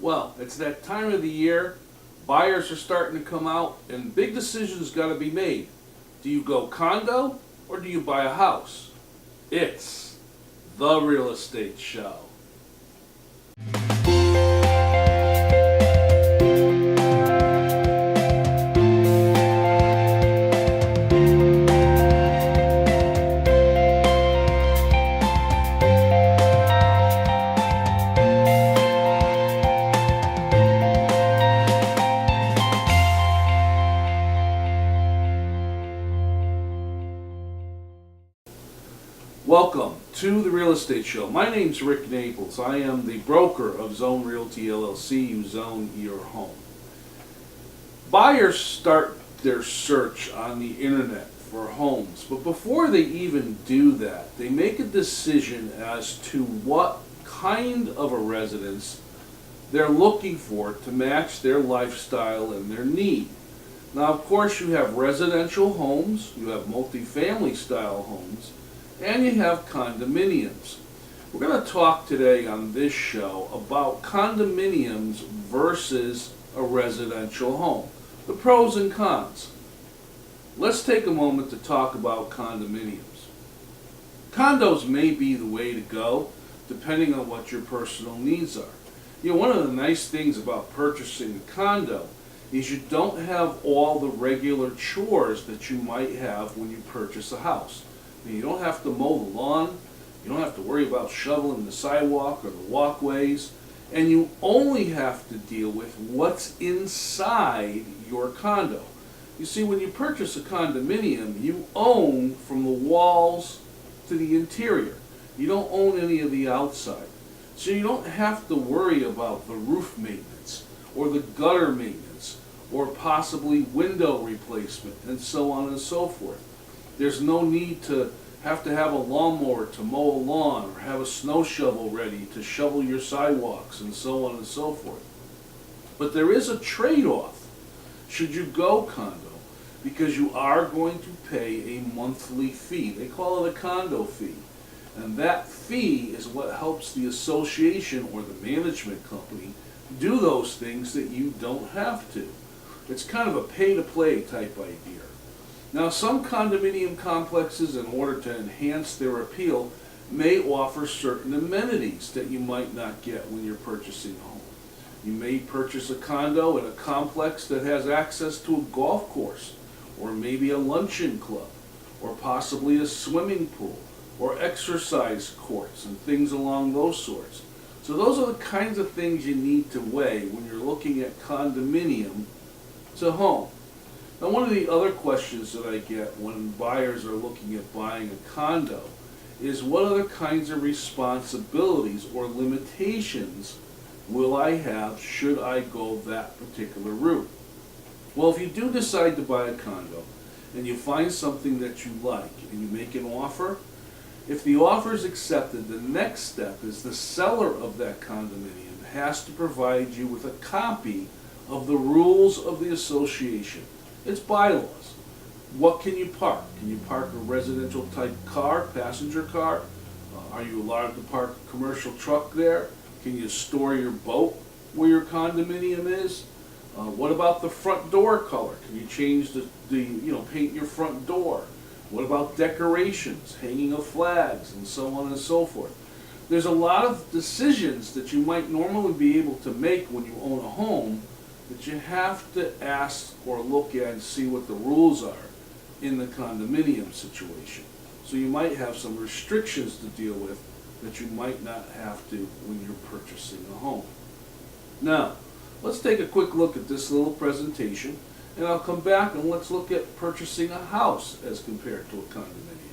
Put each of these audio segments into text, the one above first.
Well, it's that time of the year. Buyers are starting to come out and big decisions got to be made. Do you go condo or do you buy a house? It's the real estate show. Welcome to the Real Estate Show. My name's Rick Naples. I am the broker of Zone Realty LLC. You zone your home. Buyers start their search on the internet for homes, but before they even do that, they make a decision as to what kind of a residence they're looking for to match their lifestyle and their need. Now, of course, you have residential homes, you have multifamily style homes, and you have condominiums. We're going to talk today on this show about condominiums versus a residential home, the pros and cons. Let's take a moment to talk about condominiums. Condos may be the way to go depending on what your personal needs are. You know, one of the nice things about purchasing a condo is you don't have all the regular chores that you might have when you purchase a house. You don't have to mow the lawn, you don't have to worry about shoveling the sidewalk or the walkways, and you only have to deal with what's inside your condo. You see, when you purchase a condominium, you own from the walls to the interior. You don't own any of the outside. So you don't have to worry about the roof maintenance or the gutter maintenance or possibly window replacement and so on and so forth. There's no need to have a lawnmower to mow a lawn or have a snow shovel ready to shovel your sidewalks and so on and so forth. But there is a trade-off should you go condo, because you are going to pay a monthly fee. They call it a condo fee. And that fee is what helps the association or the management company do those things that you don't have to. It's kind of a pay-to-play type idea. Now, some condominium complexes, in order to enhance their appeal, may offer certain amenities that you might not get when you're purchasing a home. You may purchase a condo in a complex that has access to a golf course, or maybe a luncheon club, or possibly a swimming pool, or exercise courts, and things along those sorts. So those are the kinds of things you need to weigh when you're looking at condominium to home. Now, one of the other questions that I get when buyers are looking at buying a condo is what other kinds of responsibilities or limitations will I have should I go that particular route? Well, if you do decide to buy a condo and you find something that you like and you make an offer, if the offer is accepted, the next step is the seller of that condominium has to provide you with a copy of the rules of the association. It's bylaws. What can you park? Can you park a residential type car, passenger car? Are you allowed to park a commercial truck there? Can you store your boat where your condominium is? What about the front door color? Can you change paint your front door? What about decorations, hanging of flags, and so on and so forth? There's a lot of decisions that you might normally be able to make when you own a home that you have to ask or look at and see what the rules are in the condominium situation. So you might have some restrictions to deal with that you might not have to when you're purchasing a home. Now, let's take a quick look at this little presentation, and I'll come back and let's look at purchasing a house as compared to a condominium.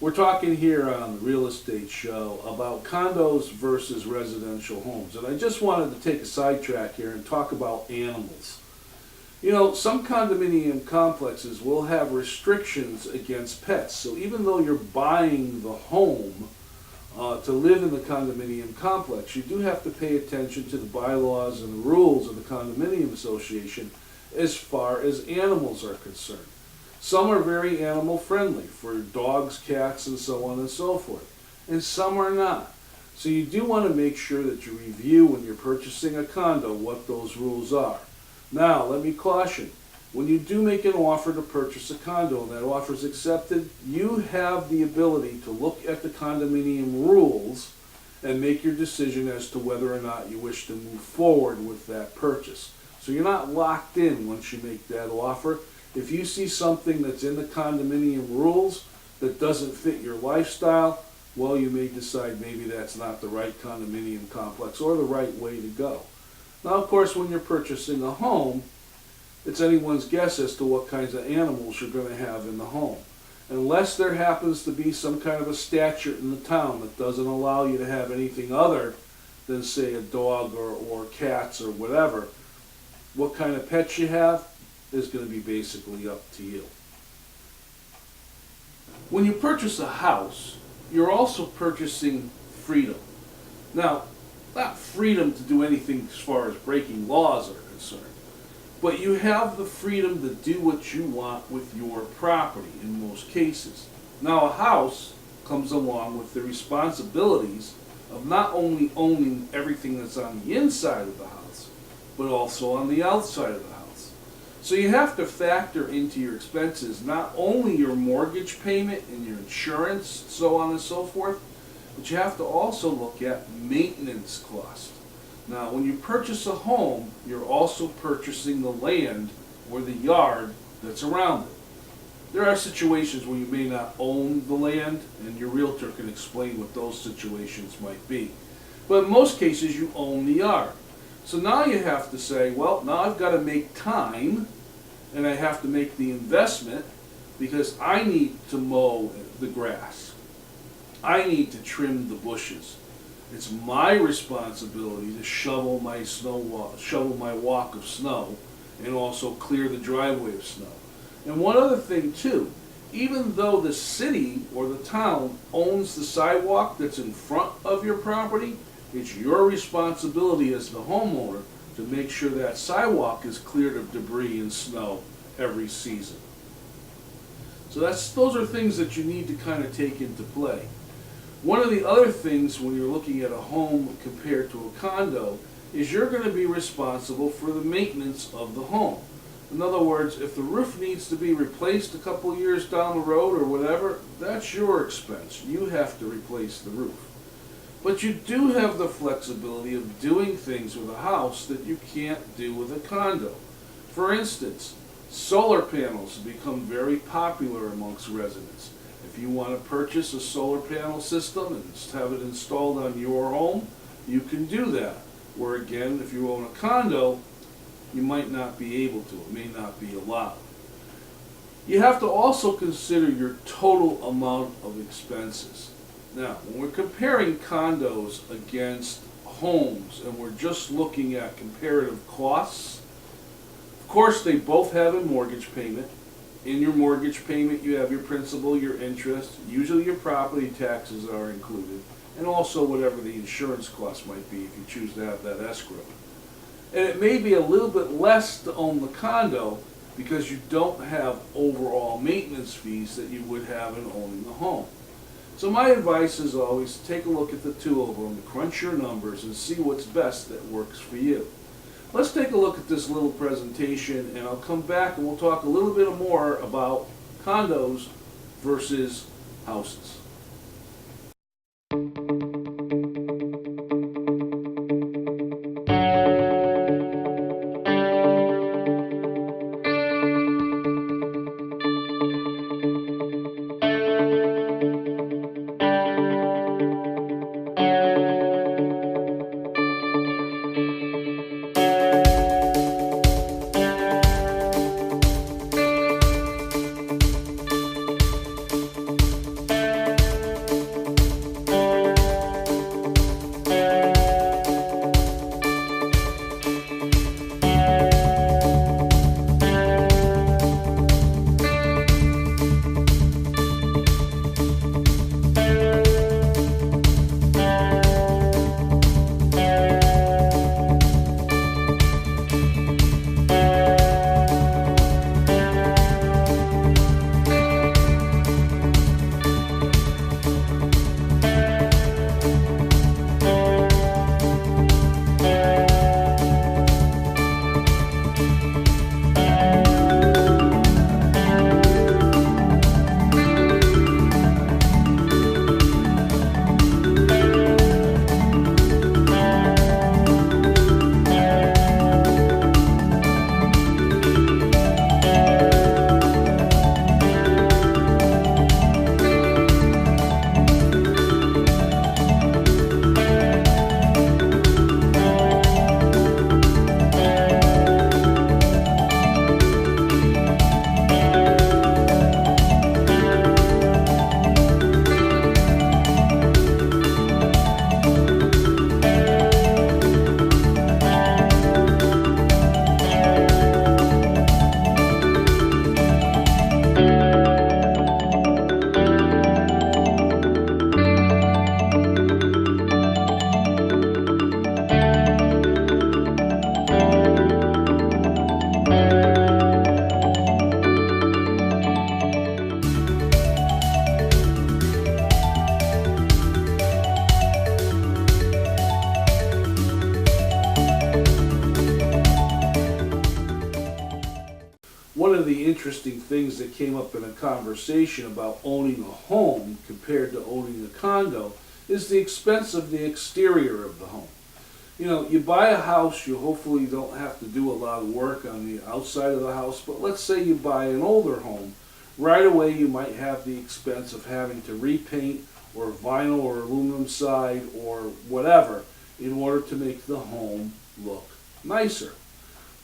We're talking here on the Real Estate Show about condos versus residential homes. And I just wanted to take a sidetrack here and talk about animals. You know, some condominium complexes will have restrictions against pets. So even though you're buying the home to live in the condominium complex, you do have to pay attention to the bylaws and the rules of the condominium association as far as animals are concerned. Some are very animal friendly for dogs, cats, and so on and so forth. And some are not. So you do want to make sure that you review when you're purchasing a condo what those rules are. Now, let me caution, when you do make an offer to purchase a condo and that offer is accepted, you have the ability to look at the condominium rules and make your decision as to whether or not you wish to move forward with that purchase. So you're not locked in once you make that offer. If you see something that's in the condominium rules that doesn't fit your lifestyle, well, you may decide maybe that's not the right condominium complex or the right way to go. Now, of course, when you're purchasing a home, it's anyone's guess as to what kinds of animals you're going to have in the home. Unless there happens to be some kind of a statute in the town that doesn't allow you to have anything other than, say, a dog or cats or whatever, what kind of pets you have is going to be basically up to you. When you purchase a house, you're also purchasing freedom. Now, not freedom to do anything as far as breaking laws are concerned, but you have the freedom to do what you want with your property in most cases. Now, a house comes along with the responsibilities of not only owning everything that's on the inside of the house, but also on the outside of the house. So you have to factor into your expenses not only your mortgage payment and your insurance, so on and so forth, but you have to also look at maintenance cost. Now, when you purchase a home, you're also purchasing the land or the yard that's around it. There are situations where you may not own the land, and your realtor can explain what those situations might be. But in most cases, you own the yard. So now you have to say, well, now I've got to make time, and I have to make the investment because I need to mow the grass. I need to trim the bushes. It's my responsibility to shovel my walk of snow and also clear the driveway of snow. And one other thing too, even though the city or the town owns the sidewalk that's in front of your property, it's your responsibility as the homeowner to make sure that sidewalk is cleared of debris and snow every season. So those are things that you need to kind of take into play. One of the other things when you're looking at a home compared to a condo is you're going to be responsible for the maintenance of the home. In other words, if the roof needs to be replaced a couple years down the road or whatever, that's your expense. You have to replace the roof. But you do have the flexibility of doing things with a house that you can't do with a condo. For instance, solar panels have become very popular amongst residents. If you want to purchase a solar panel system and have it installed on your home, you can do that. Where again, if you own a condo, you might not be able to. It may not be allowed. You have to also consider your total amount of expenses. Now, when we're comparing condos against homes and we're just looking at comparative costs, of course they both have a mortgage payment. In your mortgage payment you have your principal, your interest, usually your property taxes are included, and also whatever the insurance cost might be if you choose to have that escrow. And it may be a little bit less to own the condo because you don't have overall maintenance fees that you would have in owning the home. So my advice is always take a look at the two of them, crunch your numbers, and see what's best that works for you. Let's take a look at this little presentation, and I'll come back and we'll talk a little bit more about condos versus houses. of the interesting things that came up in a conversation about owning a home compared to owning a condo is the expense of the exterior of the home. You know, you buy a house, you hopefully don't have to do a lot of work on the outside of the house, but let's say you buy an older home. Right away you might have the expense of having to repaint or vinyl or aluminum side or whatever in order to make the home look nicer.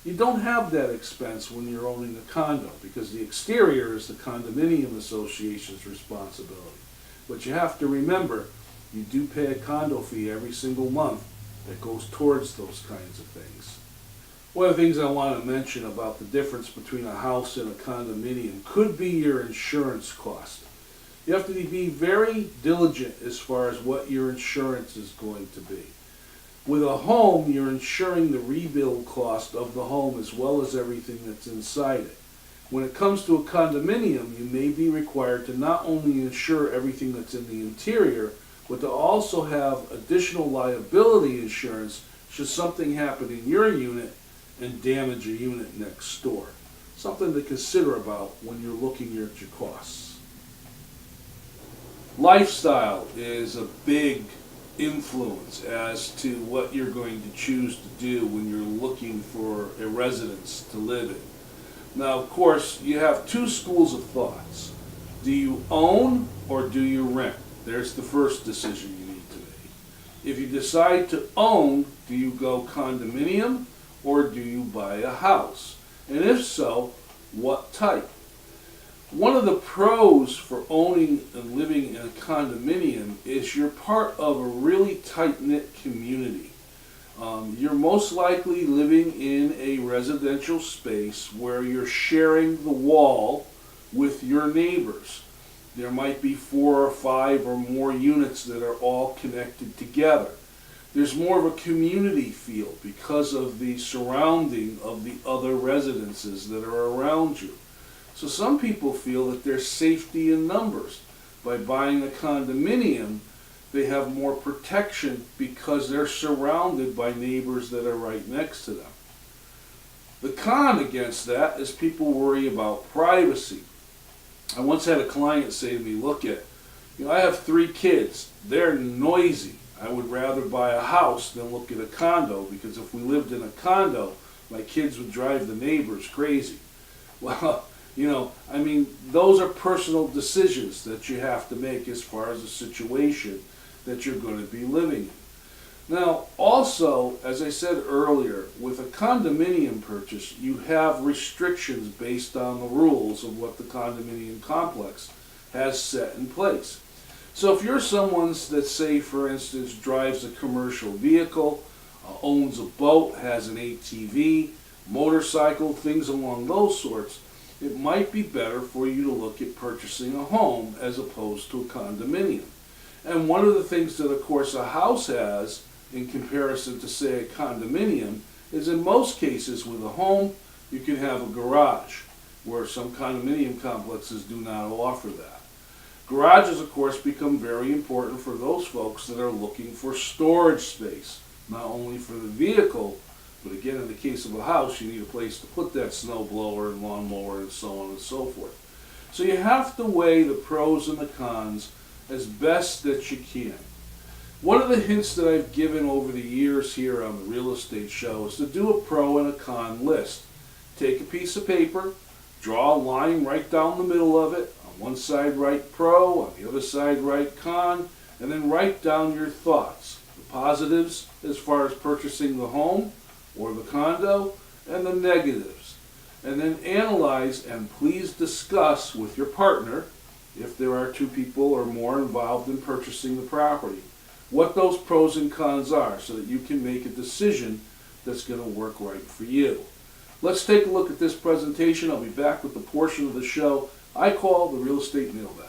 You don't have that expense when you're owning a condo because the exterior is the condominium association's responsibility. But you have to remember, you do pay a condo fee every single month that goes towards those kinds of things. One of the things I want to mention about the difference between a house and a condominium could be your insurance cost. You have to be very diligent as far as what your insurance is going to be. With a home, you're insuring the rebuild cost of the home as well as everything that's inside it. When it comes to a condominium, you may be required to not only insure everything that's in the interior, but to also have additional liability insurance should something happen in your unit and damage a unit next door. Something to consider about when you're looking at your costs. Lifestyle is a big influence as to what you're going to choose to do when you're looking for a residence to live in. Now, of course, you have two schools of thoughts. Do you own or do you rent? There's the first decision you need to make. If you decide to own, do you go condominium or do you buy a house? And if so, what type? One of the pros for owning and living in a condominium is you're part of a really tight-knit community. You're most likely living in a residential space where you're sharing the wall with your neighbors. There might be 4 or 5 or more units that are all connected together. There's more of a community feel because of the surrounding of the other residences that are around you. So some people feel that there's safety in numbers. By buying a condominium, they have more protection because they're surrounded by neighbors that are right next to them. The con against that is people worry about privacy. I once had a client say to me, look I have 3 kids. They're noisy. I would rather buy a house than look at a condo because if we lived in a condo, my kids would drive the neighbors crazy. Well, those are personal decisions that you have to make as far as the situation that you're going to be living in. Now, also, as I said earlier, with a condominium purchase, you have restrictions based on the rules of what the condominium complex has set in place. So if you're someone that, say, for instance, drives a commercial vehicle, owns a boat, has an ATV, motorcycle, things along those sorts, it might be better for you to look at purchasing a home as opposed to a condominium. And one of the things that, of course, a house has in comparison to, say, a condominium is in most cases with a home, you can have a garage, where some condominium complexes do not offer that. Garages, of course, become very important for those folks that are looking for storage space, not only for the vehicle, but again, in the case of a house, you need a place to put that snow blower and lawnmower and so on and so forth. So you have to weigh the pros and the cons as best that you can. One of the hints that I've given over the years here on the Real Estate Show is to do a pro and a con list. Take a piece of paper, draw a line right down the middle of it. On one side write pro, on the other side write con, and then write down your thoughts. The positives as far as purchasing the home or the condo, and the negatives. And then analyze and please discuss with your partner, if there are 2 people or more involved in purchasing the property, what those pros and cons are so that you can make a decision that's going to work right for you. Let's take a look at this presentation. I'll be back with the portion of the show I call the Real Estate Mailbag.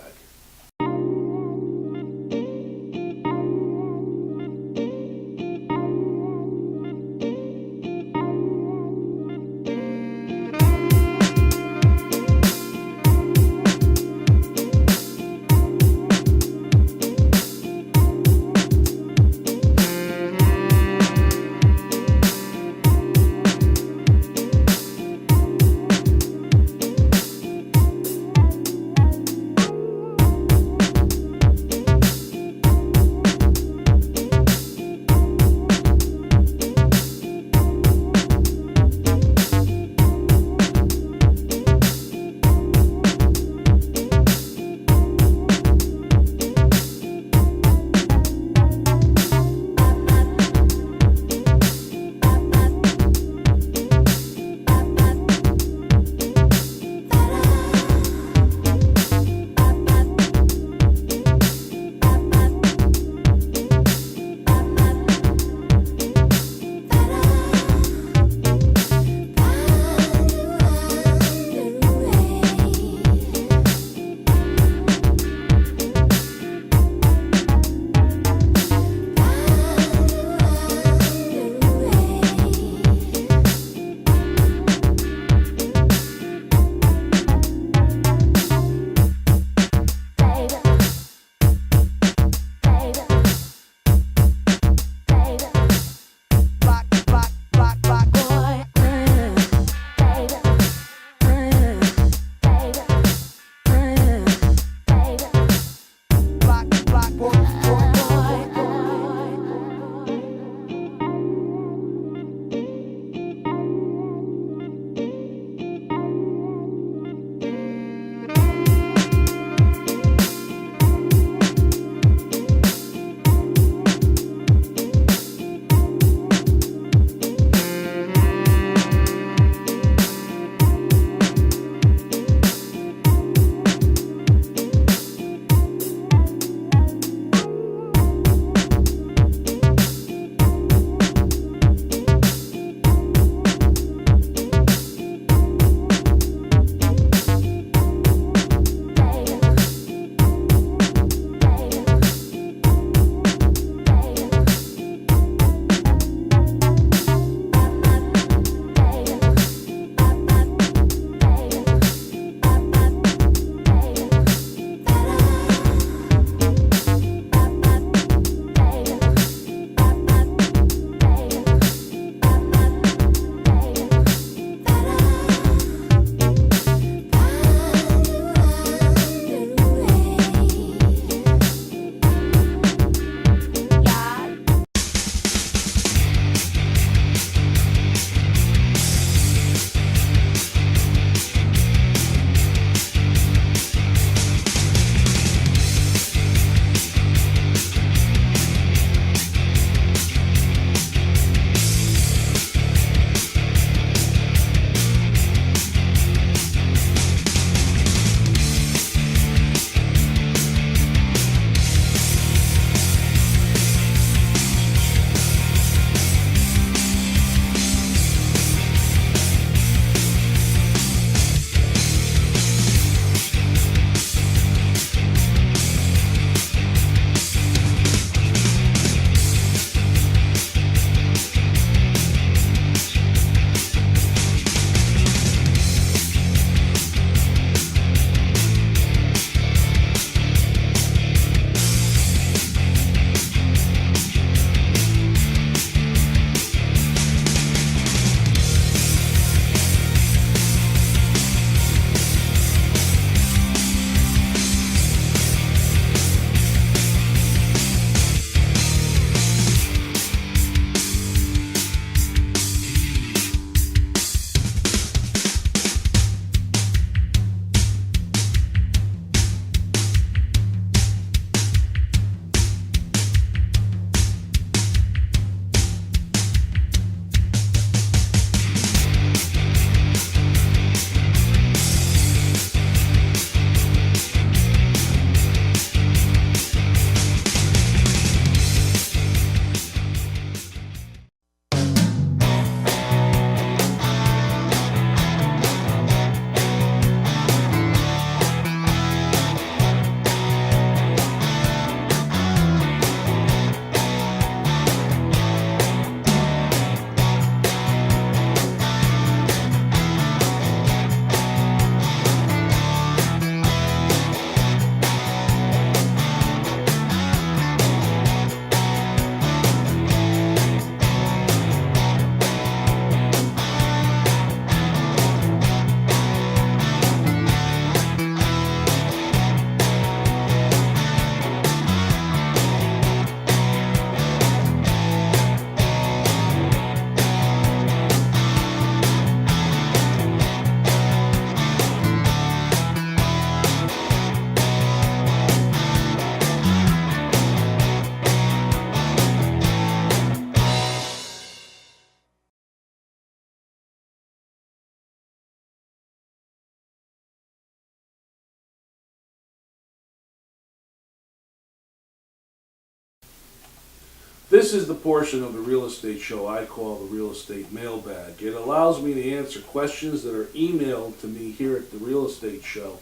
This is the portion of the real estate show I call the real estate mailbag. It allows me to answer questions that are emailed to me here at the real estate show,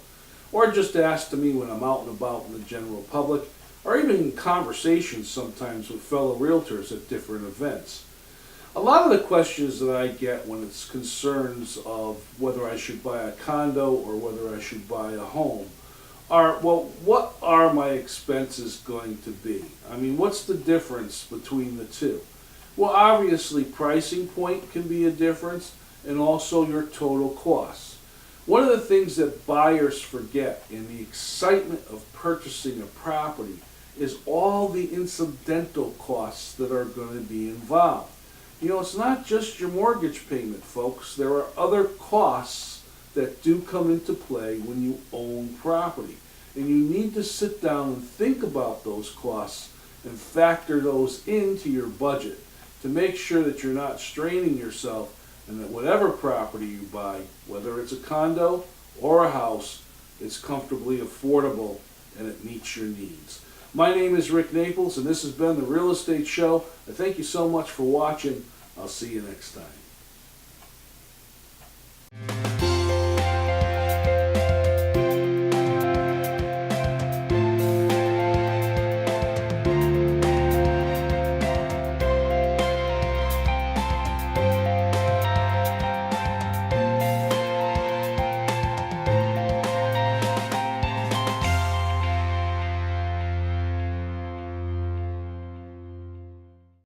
or just asked to me when I'm out and about in the general public, or even in conversations sometimes with fellow realtors at different events. A lot of the questions that I get when it's concerns of whether I should buy a condo or whether I should buy a home are, well, what are my expenses going to be? I mean, what's the difference between the two? Well, obviously, pricing point can be a difference, and also your total costs. One of the things that buyers forget in the excitement of purchasing a property is all the incidental costs that are going to be involved. You know, it's not just your mortgage payment, folks. There are other costs that do come into play when you own property. And you need to sit down and think about those costs and factor those into your budget to make sure that you're not straining yourself and that whatever property you buy, whether it's a condo or a house, it's comfortably affordable and it meets your needs. My name is Rick Naples, and this has been the Real Estate Show. I thank you so much for watching. I'll see you next time.